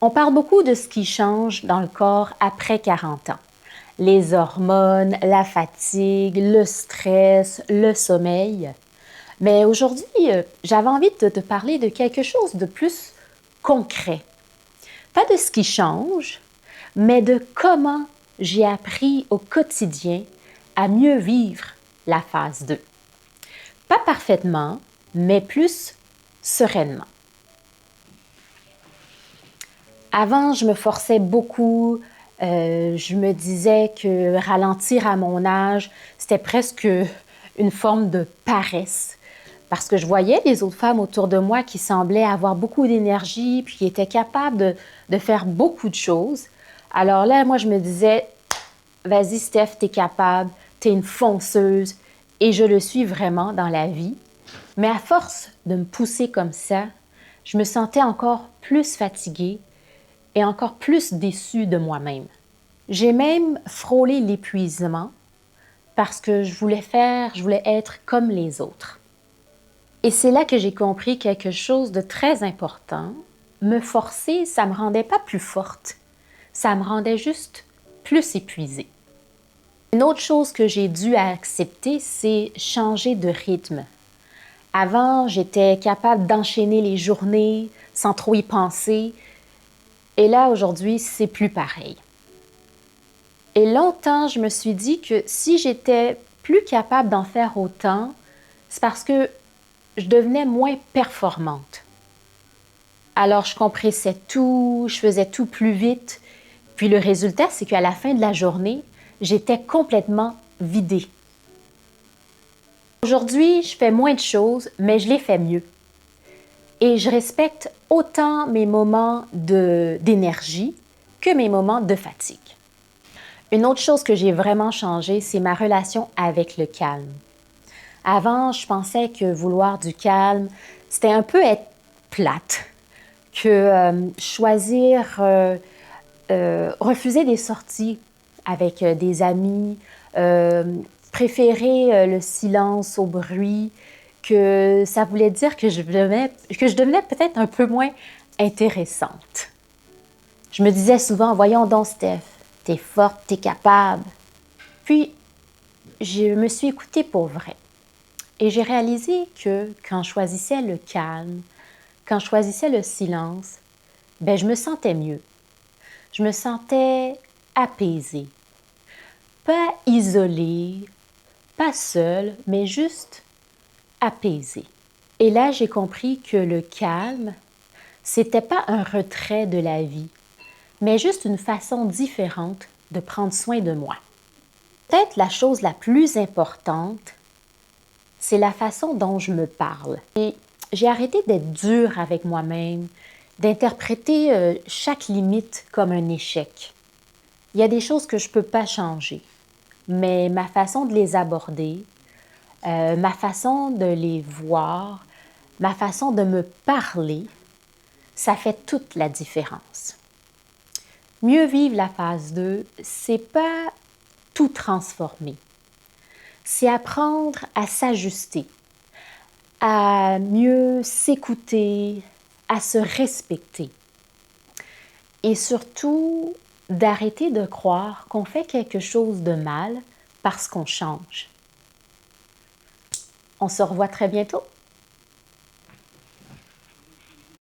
On parle beaucoup de ce qui change dans le corps après 40 ans. Les hormones, la fatigue, le stress, le sommeil. Mais aujourd'hui, j'avais envie de te parler de quelque chose de plus concret. Pas de ce qui change, mais de comment j'ai appris au quotidien à mieux vivre la phase 2. Pas parfaitement, mais plus sereinement. Avant, je me forçais beaucoup. Je me disais que ralentir à mon âge, c'était presque une forme de paresse. Parce que je voyais les autres femmes autour de moi qui semblaient avoir beaucoup d'énergie, puis qui étaient capables de faire beaucoup de choses. Alors là, moi, je me disais, vas-y, Steph, t'es capable, t'es une fonceuse. Et je le suis vraiment dans la vie. Mais à force de me pousser comme ça, je me sentais encore plus fatiguée et encore plus déçue de moi-même. J'ai même frôlé l'épuisement parce que je voulais être comme les autres. Et c'est là que j'ai compris quelque chose de très important. Me forcer, ça ne me rendait pas plus forte, ça me rendait juste plus épuisée. Une autre chose que j'ai dû accepter, c'est changer de rythme. Avant, j'étais capable d'enchaîner les journées sans trop y penser. Et là, aujourd'hui, c'est plus pareil. Et longtemps, je me suis dit que si j'étais plus capable d'en faire autant, c'est parce que je devenais moins performante. Alors, je compressais tout, je faisais tout plus vite. Puis le résultat, c'est qu'à la fin de la journée, j'étais complètement vidée. Aujourd'hui, je fais moins de choses, mais je les fais mieux. Et je respecte autant mes moments d'énergie que mes moments de fatigue. Une autre chose que j'ai vraiment changé, c'est ma relation avec le calme. Avant, je pensais que vouloir du calme, c'était un peu être plate, que refuser des sorties avec des amis, préférer le silence au bruit, que ça voulait dire que je devenais peut-être un peu moins intéressante. Je me disais souvent, voyons donc Steph, t'es forte, t'es capable. Puis, je me suis écoutée pour vrai. Et j'ai réalisé que quand je choisissais le calme, quand je choisissais le silence, ben je me sentais mieux. Je me sentais apaisée. Pas isolée, pas seule, mais juste apaisée. Et là, j'ai compris que le calme, c'était pas un retrait de la vie, mais juste une façon différente de prendre soin de moi. Peut-être la chose la plus importante, c'est la façon dont je me parle. Et j'ai arrêté d'être dure avec moi-même, d'interpréter chaque limite comme un échec. Il y a des choses que je ne peux pas changer, mais ma façon de les aborder, ma façon de les voir, ma façon de me parler, ça fait toute la différence. Mieux vivre la phase 2, c'est pas tout transformer. C'est apprendre à s'ajuster, à mieux s'écouter, à se respecter. Et surtout, d'arrêter de croire qu'on fait quelque chose de mal parce qu'on change. On se revoit très bientôt.